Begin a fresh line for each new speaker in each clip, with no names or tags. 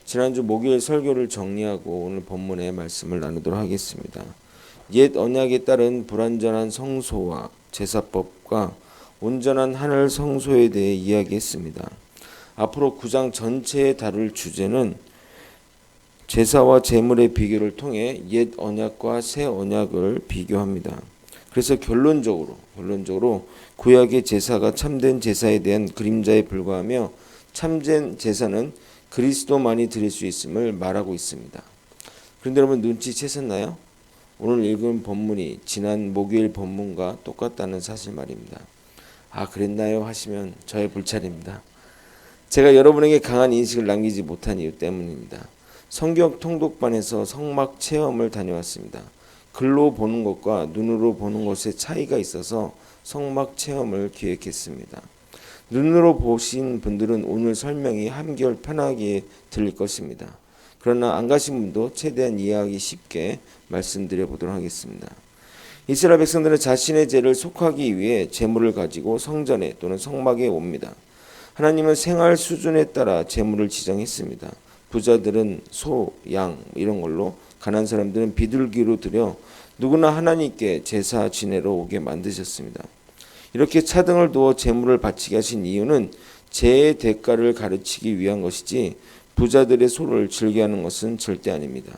지난주 목요일 설교를 정리하고 오늘 본문의 말씀을 나누도록 하겠습니다. 옛 언약에 따른 불완전한 성소와 제사법과 온전한 하늘 성소에 대해 이야기했습니다. 앞으로 9장 전체에 다룰 주제는 제사와 제물의 비교를 통해 옛 언약과 새 언약을 비교합니다. 그래서 결론적으로 구약의 제사가 참된 제사에 대한 그림자에 불과하며 참된 제사는 그리스도만이 드릴 수 있음을 말하고 있습니다. 그런데 여러분 눈치채셨나요? 오늘 읽은 본문이 지난 목요일 본문과 똑같다는 사실 말입니다. 아, 그랬나요? 하시면 저의 불찰입니다. 제가 여러분에게 강한 인식을 남기지 못한 이유 때문입니다. 성경 통독반에서 성막 체험을 다녀왔습니다. 글로 보는 것과 눈으로 보는 것의 차이가 있어서 성막 체험을 기획했습니다. 눈으로 보신 분들은 오늘 설명이 한결 편하게 들릴 것입니다. 그러나 안 가신 분도 최대한 이해하기 쉽게 말씀드려 보도록 하겠습니다. 이스라엘 백성들은 자신의 죄를 속하기 위해 제물을 가지고 성전에 또는 성막에 옵니다. 하나님은 생활 수준에 따라 제물을 지정했습니다. 부자들은 소, 양 이런 걸로, 가난한 사람들은 비둘기로 드려 누구나 하나님께 제사 지내러 오게 만드셨습니다. 이렇게 차등을 두어 제물을 바치게 하신 이유는 죄의 대가를 가르치기 위한 것이지 부자들의 소를 즐겨하는 것은 절대 아닙니다.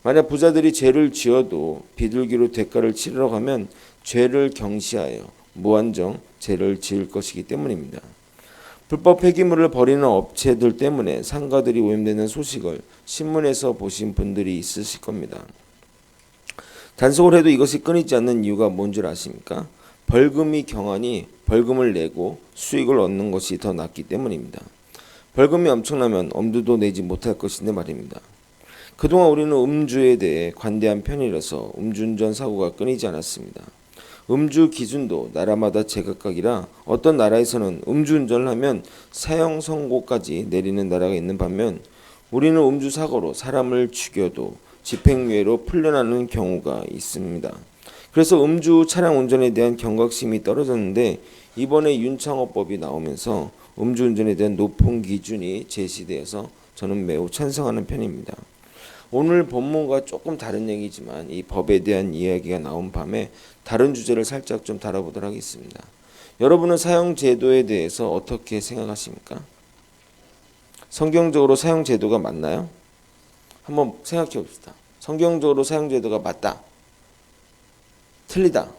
만약 부자들이 죄를 지어도 비둘기로 대가를 치르러 가면 죄를 경시하여 무한정 죄를 지을 것이기 때문입니다. 불법 폐기물을 버리는 업체들 때문에 상가들이 오염되는 소식을 신문에서 보신 분들이 있으실 겁니다. 단속을 해도 이것이 끊이지 않는 이유가 뭔 줄 아십니까? 벌금이 경하니 벌금을 내고 수익을 얻는 것이 더 낫기 때문입니다. 벌금이 엄청나면 엄두도 내지 못할 것인데 말입니다. 그동안 우리는 음주에 대해 관대한 편이라서 음주운전 사고가 끊이지 않았습니다. 음주 기준도 나라마다 제각각이라 어떤 나라에서는 음주운전을 하면 사형 선고까지 내리는 나라가 있는 반면 우리는 음주 사고로 사람을 죽여도 집행유예로 풀려나는 경우가 있습니다. 그래서 음주 차량 운전에 대한 경각심이 떨어졌는데 이번에 윤창호법이 나오면서 음주운전에 대한 높은 기준이 제시되어서 저는 매우 찬성하는 편입니다. 오늘 본문과 조금 다른 얘기지만 이 법에 대한 이야기가 나온 밤에 다른 주제를 살짝 좀 다뤄보도록 하겠습니다. 여러분은 사형제도에 대해서 어떻게 생각하십니까? 성경적으로 사형제도가 맞나요? 한번 생각해 봅시다. 성경적으로 사형제도가 맞다. 틀리다.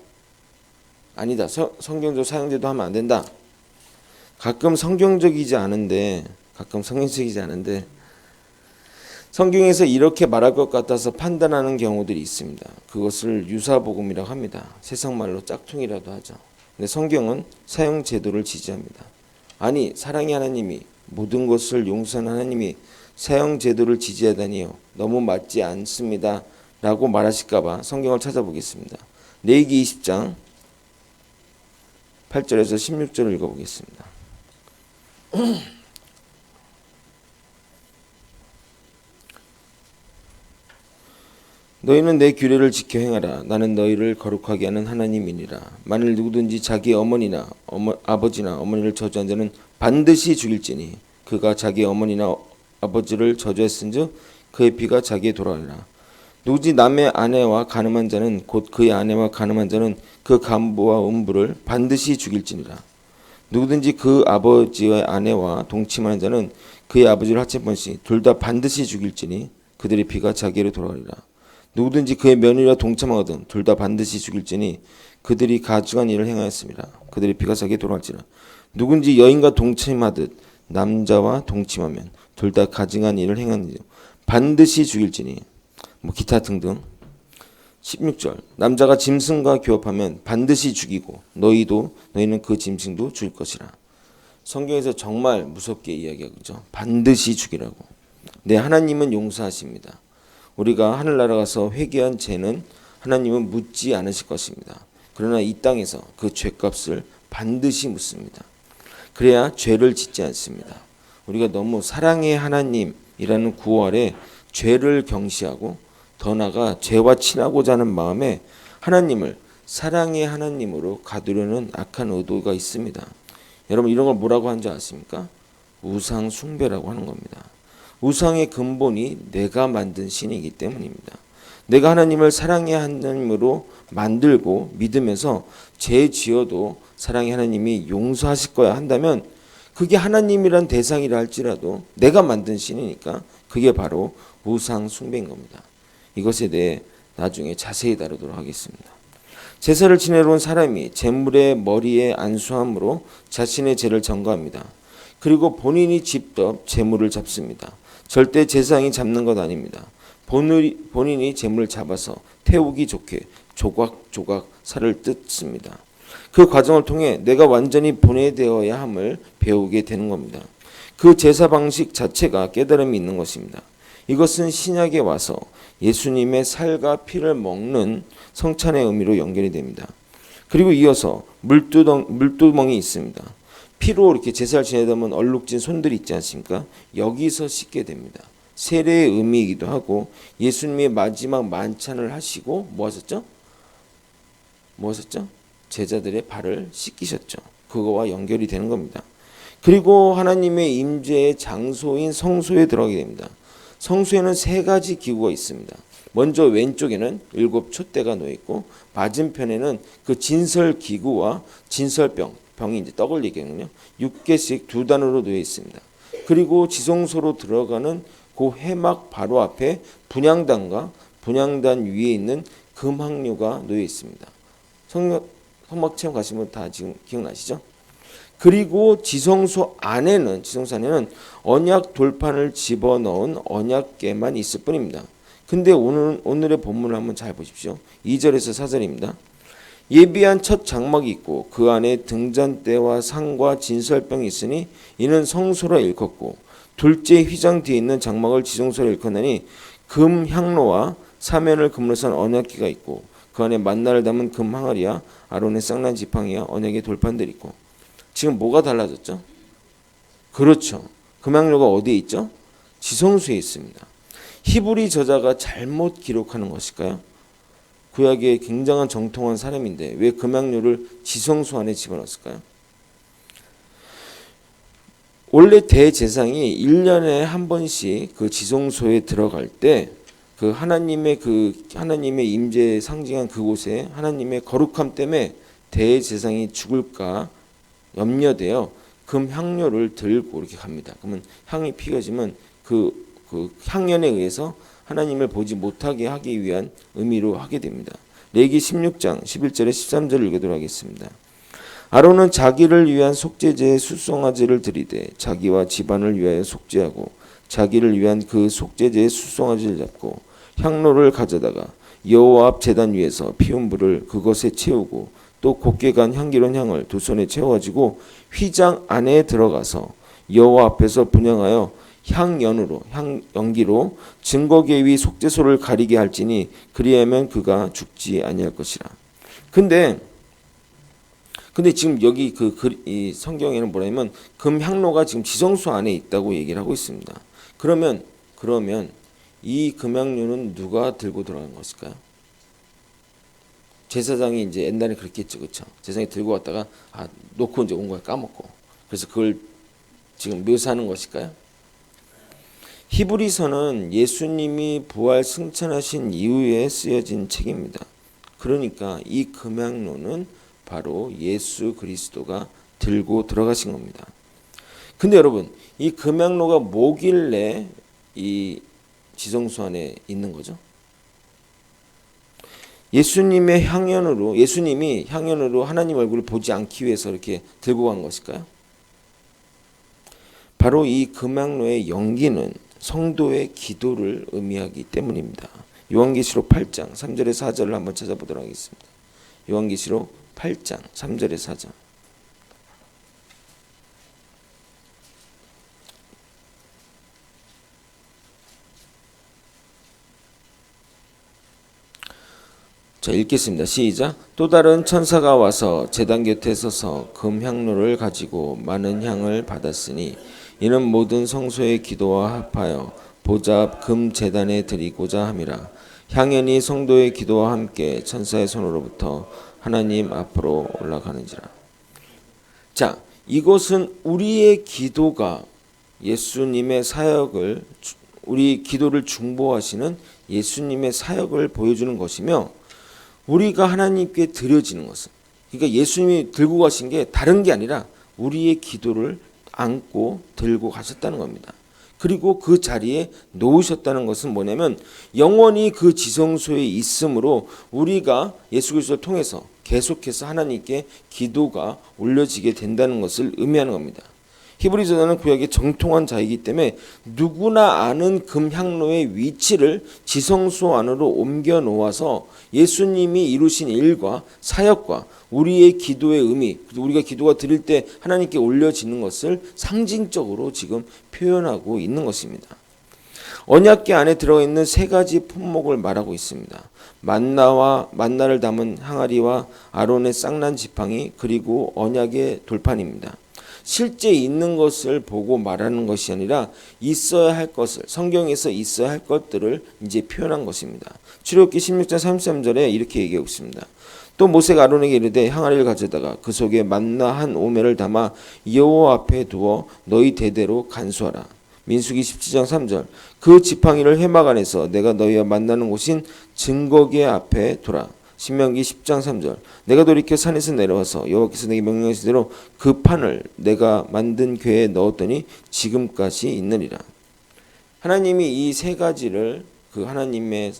아니다. 성경적으로 사형제도 하면 안 된다. 가끔 성경적이지 않은데 성경에서 이렇게 말할 것 같아서 판단하는 경우들이 있습니다. 그것을 유사복음이라고 합니다. 세상말로 짝퉁이라도 하죠. 근데 성경은 사형제도를 지지합니다. 아니, 사랑의 하나님이, 모든 것을 용서하는 하나님이 사형제도를 지지하다니요, 너무 맞지 않습니다 라고 말하실까봐 성경을 찾아보겠습니다. 레위기 20장 8절에서 16절을 읽어보겠습니다. 너희는 내 규례를 지켜 행하라. 나는 너희를 거룩하게 하는 하나님이니라. 만일 누구든지 자기 어머니나 아버지나 어머니를 저주한 자는 반드시 죽일지니 그가 자기 어머니나 아버지를 저주했은즉 그의 피가 자기에 돌아가리라. 누구든지 남의 아내와 간음한 자는 곧 그의 아내와 간음한 자는 그 간부와 음부를 반드시 죽일지니라. 누구든지 그 아버지의 아내와 동침하는 자는 그의 아버지를 하체번씩 둘 다 반드시 죽일지니 그들의 피가 자기에게 돌아가리라. 누구든지 그의 며느리와 동참하거든 둘 다 반드시 죽일지니 그들이 가증한 일을 행하였습니다. 그들의 피가 자기에게 돌아갈지라. 누군지 여인과 동침하듯 남자와 동침하면 둘 다 가증한 일을 행하니 반드시 죽일지니 기타 등등. 16절 남자가 짐승과 교합하면 반드시 죽이고 너희는 그 짐승도 죽일 것이라. 성경에서 정말 무섭게 이야기하죠. 반드시 죽이라고. 네, 하나님은 용서하십니다. 우리가 하늘나라 가서 회개한 죄는 하나님은 묻지 않으실 것입니다. 그러나 이 땅에서 그 죄값을 반드시 묻습니다. 그래야 죄를 짓지 않습니다. 우리가 너무 사랑의 하나님이라는 구호 아래 죄를 경시하고 더 나아가 죄와 친하고자 하는 마음에 하나님을 사랑의 하나님으로 가두려는 악한 의도가 있습니다. 여러분, 이런 걸 뭐라고 하는지 아십니까? 우상 숭배라고 하는 겁니다. 우상의 근본이 내가 만든 신이기 때문입니다. 내가 하나님을 사랑의 하나님으로 만들고 믿으면서 죄 지어도 사랑의 하나님이 용서하실 거야 한다면 그게 하나님이란 대상이라 할지라도 내가 만든 신이니까 그게 바로 우상 숭배인 겁니다. 이것에 대해 나중에 자세히 다루도록 하겠습니다. 제사를 지내러 온 사람이 제물의 머리에 안수함으로 자신의 죄를 전가합니다. 그리고 본인이 직접 제물을 잡습니다. 절대 제사장이 잡는 것 아닙니다. 본인이 제물을 잡아서 태우기 좋게 조각조각 살을 뜯습니다. 그 과정을 통해 내가 완전히 분해되어야 함을 배우게 되는 겁니다. 그 제사 방식 자체가 깨달음이 있는 것입니다. 이것은 신약에 와서 예수님의 살과 피를 먹는 성찬의 의미로 연결이 됩니다. 그리고 이어서 물두멍이 있습니다. 피로 이렇게 제사를 지내다 보면 얼룩진 손들이 있지 않습니까? 여기서 씻게 됩니다. 세례의 의미이기도 하고 예수님이 마지막 만찬을 하시고 뭐 하셨죠? 제자들의 발을 씻기셨죠. 그거와 연결이 되는 겁니다. 그리고 하나님의 임재의 장소인 성소에 들어가게 됩니다. 성소에는 3가지 기구가 있습니다. 먼저 왼쪽에는 7 촛대가 놓여 있고 맞은편에는 그 진설 기구와 병이 이제 떡을 얘기하는군요. 6개씩 2단으로 놓여 있습니다. 그리고 지성소로 들어가는 그 회막 바로 앞에 분향단과 분향단 위에 있는 금항류가 놓여 있습니다. 성막 체험 가신 분 다 지금 기억나시죠? 그리고 지성소 안에는 언약 돌판을 집어넣은 언약궤만 있을 뿐입니다. 근데 오늘의 본문을 한번 잘 보십시오. 2절에서 4절입니다. 예비한 첫 장막이 있고 그 안에 등잔대와 상과 진설병이 있으니 이는 성소라 일컫고 둘째 휘장 뒤에 있는 장막을 지성소라 일컫나니 금 향로와 사면을 금으로 산 언약궤가 있고 그 안에 만나를 담은 금 항아리와 아론의 쌍난 지팡이와 언약의 돌판들이 있고 지금 뭐가 달라졌죠? 그렇죠. 금향로가 어디에 있죠? 지성소에 있습니다. 히브리 저자가 잘못 기록하는 것일까요? 구약의 굉장한 정통한 사람인데 왜 금향로를 지성소 안에 집어넣었을까요? 원래 대제사장이 1년에 한 번씩 그 지성소에 들어갈 때 그 하나님의 임재에 상징한 그곳에 하나님의 거룩함 때문에 대제사장이 죽을까 염려되어 금 향료를 들고 이렇게 갑니다. 그러면 향이 피어지면 그 향연에 의해서 하나님을 보지 못하게 하기 위한 의미로 하게 됩니다. 레기 16장 11절에 13절을 읽도록 하겠습니다. 아론은 자기를 위한 속죄제의 수송아지를 드리되 자기와 집안을 위하여 속죄하고 자기를 위한 그 속죄제의 수송아지를 잡고 향로를 가져다가 여호와 앞 제단 위에서 피운 불을 그것에 채우고 또 곱게 간 향기로운 향을 2손에 채워가지고 휘장 안에 들어가서 여호와 앞에서 분향하여 향연기로 증거궤 위 속죄소를 가리게 할지니 그리하면 그가 죽지 아니할 것이라. 근데 지금 여기 이 성경에는 뭐냐면 금향로가 지금 지성소 안에 있다고 얘기를 하고 있습니다. 그러면 이 금향로는 누가 들고 들어간 것일까요? 제사장이 이제 옛날에 그렇게 했죠, 그렇죠? 제사장이 들고 왔다가 놓고 이제 온 거야, 까먹고. 그래서 그걸 지금 묘사하는 것일까요? 히브리서는 예수님이 부활 승천하신 이후에 쓰여진 책입니다. 그러니까 이 금향로는 바로 예수 그리스도가 들고 들어가신 겁니다. 근데 여러분, 이 금향로가 뭐길래 이 지성소 안에 있는 거죠? 예수님이 향연으로 하나님 얼굴을 보지 않기 위해서 이렇게 들고 간 것일까요? 바로 이 금향로의 연기는 성도의 기도를 의미하기 때문입니다. 요한계시록 8장 3절에서 4절을 한번 찾아보도록 하겠습니다. 요한계시록 8장 3절에서 4절. 자, 읽겠습니다. 시작. 또 다른 천사가 와서 제단 곁에 서서 금향로를 가지고 많은 향을 받았으니 이는 모든 성소의 기도와 합하여 보좌 앞 금 제단에 드리고자 함이라. 향연이 성도의 기도와 함께 천사의 손으로부터 하나님 앞으로 올라가는지라. 자, 이것은 우리의 기도가 예수님의 사역을 우리 기도를 중보하시는 예수님의 사역을 보여주는 것이며 우리가 하나님께 드려지는 것은 그러니까 예수님이 들고 가신 게 다른 게 아니라 우리의 기도를 안고 들고 가셨다는 겁니다. 그리고 그 자리에 놓으셨다는 것은 뭐냐면 영원히 그 지성소에 있으므로 우리가 예수 그리스도를 통해서 계속해서 하나님께 기도가 올려지게 된다는 것을 의미하는 겁니다. 히브리서는 구약의 정통한 자이기 때문에 누구나 아는 금향로의 위치를 지성소 안으로 옮겨 놓아서 예수님이 이루신 일과 사역과 우리의 기도의 의미, 우리가 기도가 드릴 때 하나님께 올려지는 것을 상징적으로 지금 표현하고 있는 것입니다. 언약궤 안에 들어가 있는 세 가지 품목을 말하고 있습니다. 만나를 담은 항아리와 아론의 쌍난 지팡이 그리고 언약의 돌판입니다. 실제 있는 것을 보고 말하는 것이 아니라 있어야 할 것을 성경에서 있어야 할 것들을 이제 표현한 것입니다. 출애굽기 16장 33절에 이렇게 얘기하고 있습니다. 또 모세가 아론에게 이르되 항아리를 가져다가 그 속에 만나 한 오멜을 담아 여호와 앞에 두어 너희 대대로 간수하라. 민수기 17장 3절 그 지팡이를 회막 안에서 내가 너희와 만나는 곳인 증거궤 앞에 두라. 신명기 10장 3절 내가 돌이켜 산에서 내려와서 여호와께서 내게 명령하신 대로 그 판을 내가 만든 궤에 넣었더니 지금까지 있느니라. 하나님이 이 세 가지를 그 하나님의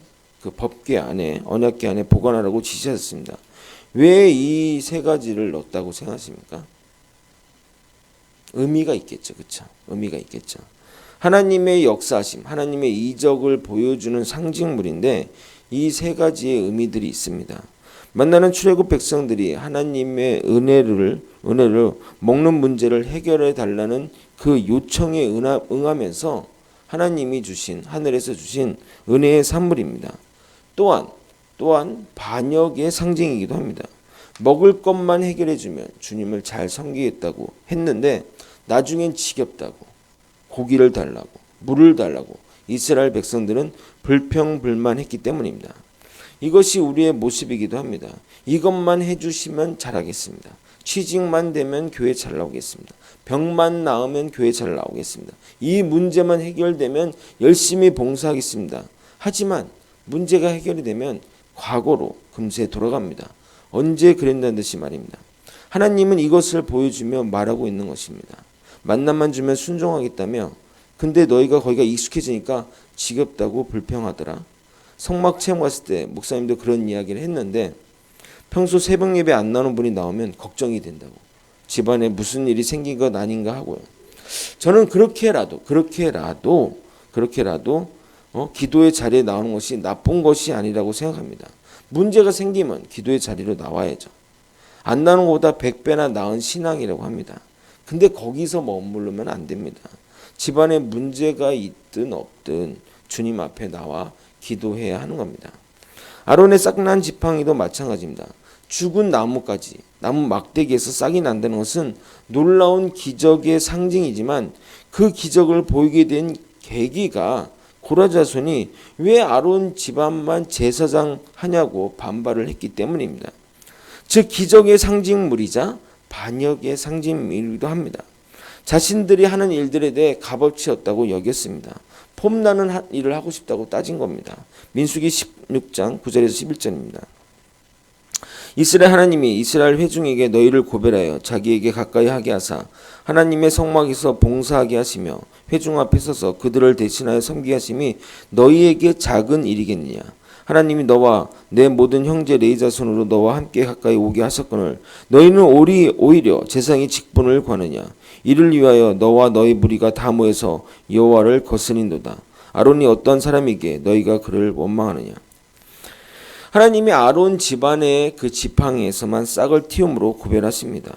그 법궤 안에 언약궤 안에 보관하라고 지시하셨습니다. 왜 이 세 가지를 넣었다고 생각하십니까? 의미가 있겠죠. 그렇죠? 의미가 있겠죠. 하나님의 역사심, 하나님의 이적을 보여주는 상징물인데 이 세 가지의 의미들이 있습니다. 만나는 출애굽 백성들이 하나님의 은혜를 먹는 문제를 해결해 달라는 그 요청에 응하면서 하나님이 주신 하늘에서 주신 은혜의 산물입니다. 또한 반역의 상징이기도 합니다. 먹을 것만 해결해 주면 주님을 잘 섬기겠다고 했는데 나중엔 지겹다고 고기를 달라고 물을 달라고 이스라엘 백성들은 불평불만했기 때문입니다. 이것이 우리의 모습이기도 합니다. 이것만 해주시면 잘하겠습니다. 취직만 되면 교회 잘 나오겠습니다. 병만 나으면 교회 잘 나오겠습니다. 이 문제만 해결되면 열심히 봉사하겠습니다. 하지만 문제가 해결이 되면 과거로 금세 돌아갑니다. 언제 그랬다는 듯이 말입니다. 하나님은 이것을 보여주며 말하고 있는 것입니다. 만남만 주면 순종하겠다며 근데 너희가 거기가 익숙해지니까 지겹다고 불평하더라. 성막 체험 갔을 때 목사님도 그런 이야기를 했는데 평소 새벽 예배 안 나오는 분이 나오면 걱정이 된다고. 집안에 무슨 일이 생긴 것 아닌가 하고요. 저는 그렇게라도 기도의 자리에 나오는 것이 나쁜 것이 아니라고 생각합니다. 문제가 생기면 기도의 자리로 나와야죠. 안 나오는 것보다 100배나 나은 신앙이라고 합니다. 근데 거기서 머무르면 안 됩니다. 집안에 문제가 있든 없든 주님 앞에 나와 기도해야 하는 겁니다. 아론의 싹난 지팡이도 마찬가지입니다. 죽은 나무까지 나무 막대기에서 싹이 난다는 것은 놀라운 기적의 상징이지만 그 기적을 보이게 된 계기가 고라 자손이 왜 아론 집안만 제사장 하냐고 반발을 했기 때문입니다. 즉 기적의 상징물이자 반역의 상징이기도 합니다. 자신들이 하는 일들에 대해 값어치였다고 여겼습니다. 폼나는 일을 하고 싶다고 따진 겁니다. 민수기 16장 9절에서 11절입니다. 이스라엘 하나님이 이스라엘 회중에게 너희를 고별하여 자기에게 가까이 하게 하사 하나님의 성막에서 봉사하게 하시며 회중 앞에 서서 그들을 대신하여 섬기게 하심이 너희에게 작은 일이겠느냐. 하나님이 너와 내 모든 형제 레위 자손으로 너와 함께 가까이 오게 하셨거늘 너희는 오히려 제사장의 직분을 관하냐. 이를 위하여 너와 너희 무리가 다 모여서 여호와를 거스린도다. 아론이 어떤 사람이기에 너희가 그를 원망하느냐. 하나님이 아론 집안의 그 지팡이에서만 싹을 틔움으로 구별하십니다.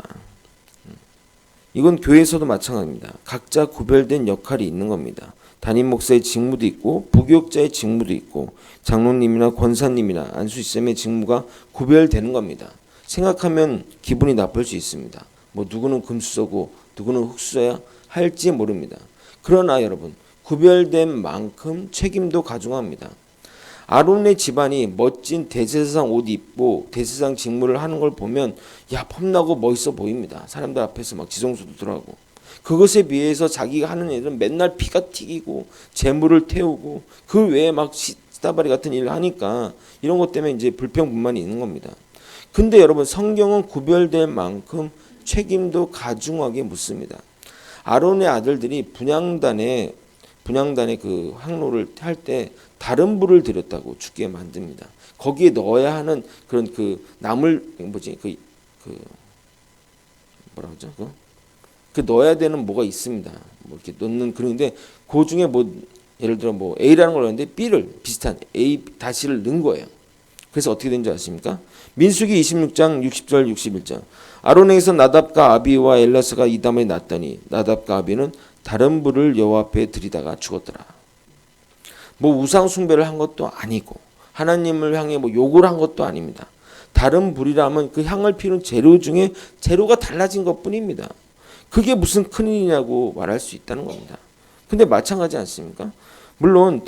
이건 교회에서도 마찬가지입니다. 각자 구별된 역할이 있는 겁니다. 담임 목사의 직무도 있고 부교육자의 직무도 있고 장로님이나 권사님이나 안수집사님의 직무가 구별되는 겁니다. 생각하면 기분이 나쁠 수 있습니다. 누구는 금수저고 누구는 흙수저야 할지 모릅니다. 그러나 여러분 구별된 만큼 책임도 가중합니다. 아론의 집안이 멋진 대제사장 옷 입고 대제사장 직무를 하는 걸 보면 야 폼나고 멋있어 보입니다. 사람들 앞에서 막 지성소도 들어가고 그것에 비해서 자기가 하는 일은 맨날 피가 튀기고 재물을 태우고 그 외에 막 시다바리 같은 일을 하니까 이런 것 때문에 이제 불평불만이 있는 겁니다. 근데 여러분 성경은 구별될 만큼 책임도 가중하게 묻습니다. 아론의 아들들이 분향단에 그 항로를 할 때 다른 불을 들였다고 죽게 만듭니다. 거기에 넣어야 하는 그런 그 나물 뭐라 그러죠? 그 넣어야 되는 뭐가 있습니다. 뭐 이렇게 넣는 그런데 그 중에 뭐 예를 들어 뭐 A라는 걸 넣었는데 B를 비슷한 A 다시를 넣은 거예요. 그래서 어떻게 된지 아십니까? 민수기 26장 60절 61절 아론에게서 나답과 아비와 엘라사가 이담에 났더니 나답과 아비는 다른 불을 여호와 앞에 들이다가 죽었더라. 뭐 우상 숭배를 한 것도 아니고 하나님을 향해 뭐 욕을 한 것도 아닙니다. 다른 불이라면 그 향을 피우는 재료 중에 재료가 달라진 것뿐입니다. 그게 무슨 큰일이냐고 말할 수 있다는 겁니다. 근데 마찬가지 않습니까? 물론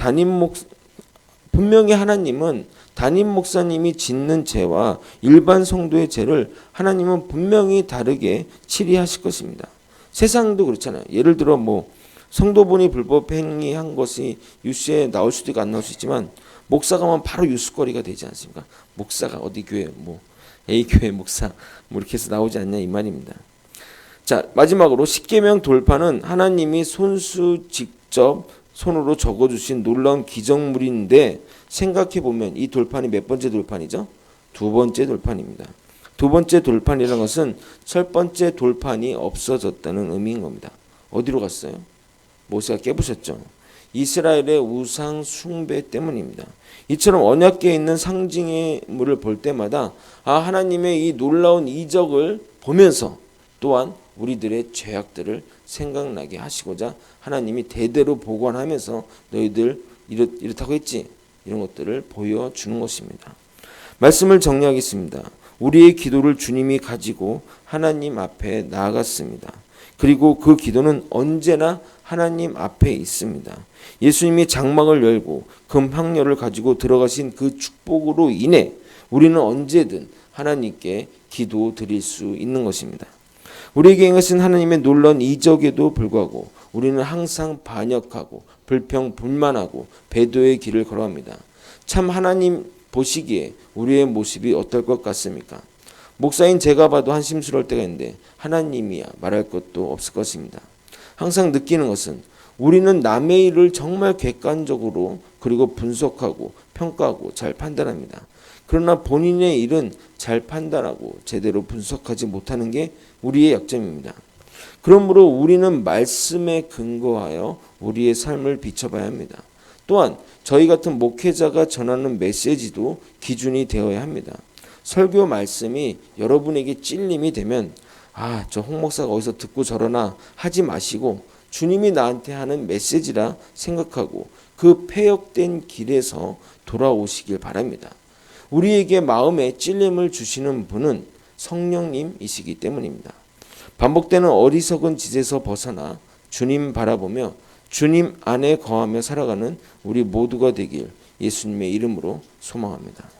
분명히 하나님은 담임 목사님이 짓는 죄와 일반 성도의 죄를 하나님은 분명히 다르게 치리하실 것입니다. 세상도 그렇잖아요. 예를 들어 뭐 성도분이 불법 행위한 것이 뉴스에 나올 수도 있고 안 나올 수 있지만 목사가 하면 바로 뉴스거리가 되지 않습니까? 목사가 어디 교회 뭐 A 교회 목사 뭐 이렇게 해서 나오지 않냐 이 말입니다. 자, 마지막으로 십계명 돌파는 하나님이 손수 직접 손으로 적어주신 놀라운 기적물인데 생각해보면 이 돌판이 몇 번째 돌판이죠? 두 번째 돌판입니다. 두 번째 돌판이라는 것은 첫 번째 돌판이 없어졌다는 의미인 겁니다. 어디로 갔어요? 모세가 깨부셨죠. 이스라엘의 우상 숭배 때문입니다. 이처럼 언약궤에 있는 상징의 물을 볼 때마다 하나님의 이 놀라운 이적을 보면서 또한 우리들의 죄악들을 생각나게 하시고자 하나님이 대대로 보관하면서 너희들 이렇다고 했지? 이런 것들을 보여주는 것입니다. 말씀을 정리하겠습니다. 우리의 기도를 주님이 가지고 하나님 앞에 나아갔습니다. 그리고 그 기도는 언제나 하나님 앞에 있습니다. 예수님이 장막을 열고 금항렬을 가지고 들어가신 그 축복으로 인해 우리는 언제든 하나님께 기도 드릴 수 있는 것입니다. 우리에게 행하신 하나님의 놀라운 이적에도 불구하고 우리는 항상 반역하고 불평불만하고 배도의 길을 걸어갑니다. 참 하나님 보시기에 우리의 모습이 어떨 것 같습니까? 목사인 제가 봐도 한심스러울 때가 있는데 하나님이야 말할 것도 없을 것입니다. 항상 느끼는 것은 우리는 남의 일을 정말 객관적으로 그리고 분석하고 평가하고 잘 판단합니다. 그러나 본인의 일은 잘 판단하고 제대로 분석하지 못하는 게 우리의 약점입니다. 그러므로 우리는 말씀에 근거하여 우리의 삶을 비춰봐야 합니다. 또한 저희 같은 목회자가 전하는 메시지도 기준이 되어야 합니다. 설교 말씀이 여러분에게 찔림이 되면 저 홍 목사가 어디서 듣고 저러나 하지 마시고 주님이 나한테 하는 메시지라 생각하고 그 패역된 길에서 돌아오시길 바랍니다. 우리에게 마음에 찔림을 주시는 분은 성령님이시기 때문입니다. 반복되는 어리석은 짓에서 벗어나 주님 바라보며 주님 안에 거하며 살아가는 우리 모두가 되길 예수님의 이름으로 소망합니다.